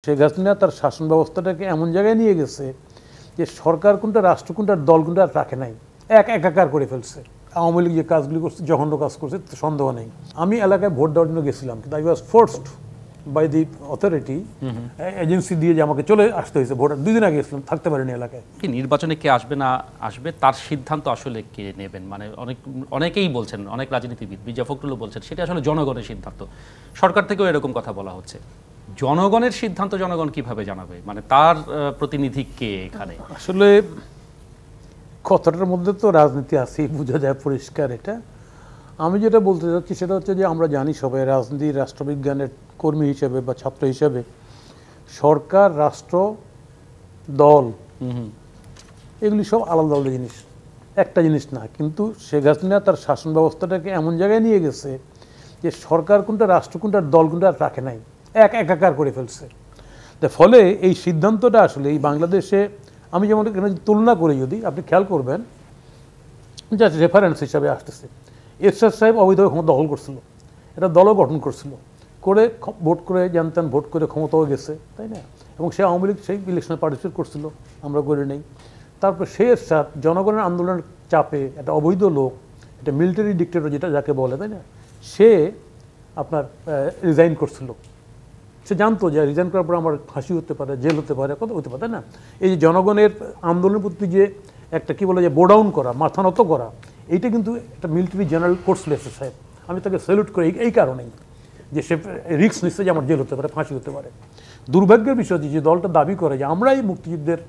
শেখ হাসিনা তার শাসন ব্যবস্থাটাকে এমন জায়গায় নিয়ে গেছে যে সরকার কোনটা, রাষ্ট্র কোনটা, দল কোনটা রাখে নাই, একাকার করে ফেলছে। আওয়ামী লীগ যে কাজগুলি করছে, জঘন্য কাজ করছে, সন্দেহ নেই। আমি এলাকায় ভোট দেওয়ার জন্য গেছিলাম, কিন্তু I was forced by the authority, agency দিয়ে যে আমাকে চলে আসতে হয়েছে। ভোট 2 দিন আগে গেছিলাম, থাকতে পারিনি এলাকায়। কি নির্বাচনে কে আসবে না আসবে তার সিদ্ধান্ত আসলে কে নেবেন? মানে অনেকেই বলছেন, অনেক রাজনীতিবিদ, মির্জা ফখরুলও বলছেন সেটা আসলে জনগণের সিদ্ধান্ত। সরকার থেকেও এরকম কথা বলা হচ্ছে। জনগণের সিদ্ধান্ত জনগণ কিভাবে জানাবে? মানে তার প্রতিনিধি কে এখানে? আসলে কথাটার মধ্যে তো রাজনীতি আছেই, বোঝা যায় পরিষ্কার। এটা আমি যেটা বলতে চাচ্ছি সেটা হচ্ছে যে আমরা জানি সবাই রাজনীতি, রাষ্ট্রবিজ্ঞানের কর্মী হিসেবে বা ছাত্র হিসেবে সরকার, রাষ্ট্র, দল এগুলি সব আলাদা আলাদা জিনিস, একটা জিনিস না। কিন্তু শেখ হাসিনা তার শাসন ব্যবস্থাটাকে এমন জায়গায় নিয়ে গেছে যে সরকার কোনটা, রাষ্ট্র কোনটা, দল কোনটা রাখে নাই, একাকার করে ফেলছে। ফলে এই সিদ্ধান্তটা আসলে এই বাংলাদেশে, আমি যেমন এখানে তুলনা করে যদি আপনি খেয়াল করবেন, জাস্ট রেফারেন্স হিসাবে আসতেছে, এরশাদ সাহেব অবৈধভাবে ক্ষমতা দখল করছিল, এটা দলও গঠন করছিল, করে ভোট করে জানতেন, ভোট করে ক্ষমতাও গেছে, তাই না? এবং সে আওয়ামী লীগ সেই ইলেকশনে পার্টিসিপেট করছিল, আমরা করে নেই। তারপর সে এরশাদ জনগণের আন্দোলনের চাপে, একটা অবৈধ লোক, একটা মিলিটারি ডিক্টেটর যেটা যাকে বলে, তাই না, সে আপনার রিজাইন করছিল। সে জানতো যে রিজাইন করার পর আমার ফাঁসি হতে পারে, জেল হতে পারে, কত হতে পারে, তাই না? এই যে জনগণের আন্দোলনের প্রতি যে একটা কী বলে যে বোডাউন করা, মাথা নত করা, এইটা কিন্তু একটা মিলিটারি জেনারেল করছিল এরশাদ সাহেব। আমি তাকে স্যালুট করি এই কারণেই যে সে রিস্ক নিচ্ছে যে আমার জেল হতে পারে, ফাঁসি হতে পারে। দুর্ভাগ্যের বিষয় যে দলটা দাবি করে যে আমরাই মুক্তিযুদ্ধের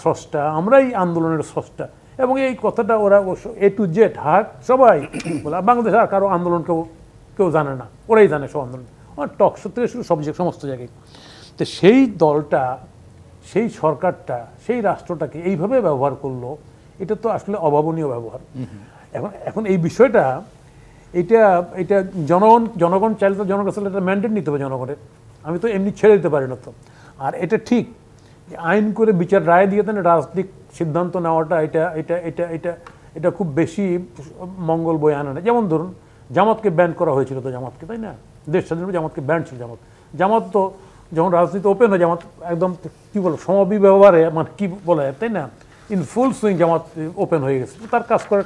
স্রষ্টা, আমরাই আন্দোলনের স্রষ্টা, এবং এই কথাটা ওরা এ টু জেড সবাই বলে। বাংলাদেশে আর কারো আন্দোলন কেউ জানে না, ওরাই জানে সব আন্দোলন, টকশো থেকে শুরু সমস্ত জায়গায়। তো সেই দলটা, সেই সরকারটা, সেই রাষ্ট্রটাকে এইভাবে ব্যবহার করলো, এটা তো আসলে অভাবনীয় ব্যবহার। এখন এই বিষয়টা, এটা জনগণ চাইলে তো জনগণ আসলে এটা ম্যান্ডেট নিতে হবে জনগণের। আমি তো এমনি ছেড়ে দিতে পারি না তো। আর এটা ঠিক আইন করে বিচার রায় দিয়ে দেন, রাজনৈতিক সিদ্ধান্ত নেওয়াটা এটা এটা এটা এটা এটা খুব বেশি মঙ্গল বয়ে আনে না। যেমন ধরুন জামাতকে ব্যান করা হয়েছিল, তো জামাতকে, তাই না, দেশ স্বাধীন জামাতকে ব্যান ছিল। জামাত তো যখন রাজনীতি ওপেন হয়, জামাত একদম কী বলো সমবিব্যবহারে, মানে কী বলে, তাই না, in full swing Jamaat open হয়ে গেছে। তার কাজ করার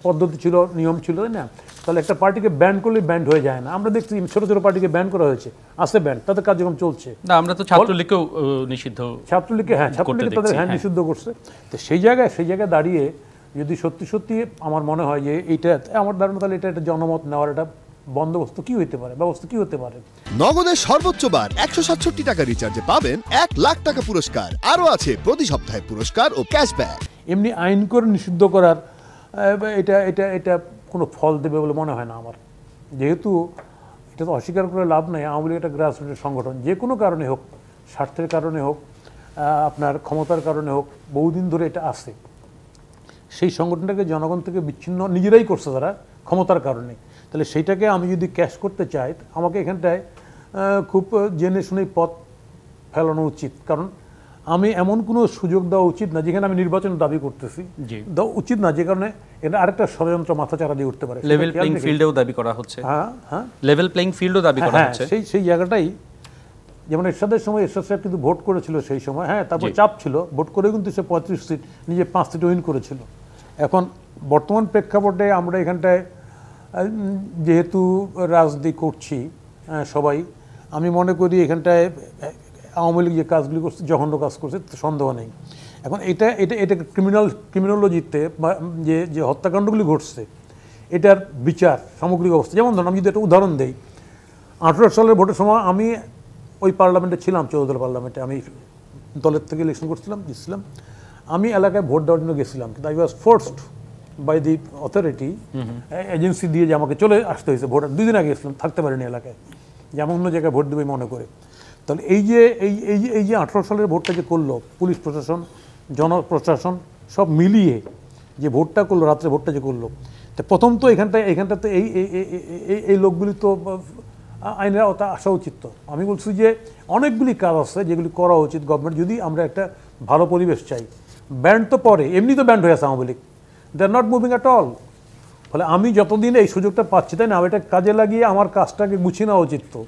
পদ্ধতি ছিল, নিয়ম ছিল, তাই না? তাহলে একটা পার্টিকে ব্যান করলে ব্যান্ড হয়ে যায় না। আমরা দেখছি ছোটো ছোটো পার্টিকে ব্যান করা হয়েছে, আছে ব্যান্ড, তাদের কার্যক্রম চলছে। না, আমরা তো ছাত্রলীগকেও নিষিদ্ধ, ছাত্রলীগকে তাদের নিষিদ্ধ করছে। তো সেই জায়গায় দাঁড়িয়ে যদি সত্যি আমার মনে হয় যে এইটা আমার ধারণা, তাহলে এটা একটা জনমত নেওয়ার একটা বন্দোবস্ত কি হইতে পারে, ব্যবস্থা কি হতে পারে। নগদের সর্বোচ্চ বার 167 টাকা রিচার্জে পাবেন 1 লাখ টাকা পুরস্কার। আরও আছে প্রতি সপ্তাহে পুরস্কার ও ক্যাশব্যাক। এমনি আইন করে নিষিদ্ধ করার এটা এটা এটা কোনো ফল দেবে বলে মনে হয় না আমার। যেহেতু এটা তো অস্বীকার করে লাভ নেই, আওয়ামী লীগ একটা গ্রাসরুটের সংগঠন, যে কোনো কারণে হোক, স্বার্থের কারণে হোক, আপনার ক্ষমতার কারণে হোক, বহুদিন ধরে এটা আছে। সেই সংগঠনটাকে জনগণ থেকে বিচ্ছিন্ন নিজেরাই করছে তারা ক্ষমতার কারণে। তাহলে সেইটাকে আমি যদি ক্যাশ করতে চাই, আমাকে এখানটায় খুব জেনে শুনেই পথ ফেলানো উচিত। কারণ আমি এমন কোনো সুযোগ দেওয়া উচিত না যেখানে আমি নির্বাচন দাবি করতেছি, দেওয়া উচিত না, যে কারণে এটা আরেকটা ষড়যন্ত্র মাথাচাড়া দিয়ে উঠতে পারে। লেভেল প্লেইং ফিল্ডেও দাবি করা হচ্ছে। হ্যাঁ, লেভেল প্লেইং ফিল্ডও দাবি করা হচ্ছে। সেই জায়গাটাই, যেমন এরশাদের সময় এরশাদ সাহেব কিন্তু ভোট করেছিল সেই সময়, হ্যাঁ, তারপর চাপ ছিল, ভোট করে কিন্তু সে 35 সিট, নিজে 5 সিট উইন করেছিল। এখন বর্তমান প্রেক্ষাপটে আমরা এখানটায় যেহেতু রাজনীতি করছি সবাই, আমি মনে করি এখানটায় আওয়ামী লীগ যে কাজগুলি করছে, জঘন্য কাজ করছে, সন্দেহ নেই। এখন এটা ক্রিমিনোলজিতে যে হত্যাকাণ্ডগুলি ঘটছে, এটার বিচার সামগ্রিক অবস্থা, যেমন ধরুন আমি যদি একটা উদাহরণ দেই, 18 সালের ভোটের সময় আমি ওই পার্লামেন্টে ছিলাম, 14 দল পার্লামেন্টে, আমি দলের থেকে ইলেকশন জিতছিলাম। আমি এলাকায় ভোট দেওয়ার জন্য গেছিলাম, কিন্তু I was forced by the authority, agency দিয়ে যে আমাকে চলে আসতে হয়েছে। ভোট 2 দিন আগে গেছিলাম, থাকতে পারিনি এলাকায়, যে আমি অন্য জায়গায় ভোট দেবে মনে করে। তাহলে এই যে 18 সালের ভোটটা যে করলো, পুলিশ প্রশাসন, জনপ্রশাসন সব মিলিয়ে যে ভোটটা করলো, রাত্রে ভোটটা যে করলো, তো প্রথম তো এখানটাতে এই লোকগুলি তো আইনের আওতা আসা উচিত। তো আমি বলছি যে অনেকগুলি কাজ আছে যেগুলি করা উচিত গভর্নমেন্ট, যদি আমরা একটা ভালো পরিবেশ চাই। ব্যান্ড তো পরে, এমনি তো ব্যান্ড হয়ে আছে Awami League, they are not moving at all. ফলে আমি যতদিন এই সুযোগটা পাচ্ছি, তাই না, এটা কাজে লাগিয়ে আমার কাজটাকে গুছিয়ে নেওয়া উচিত। তো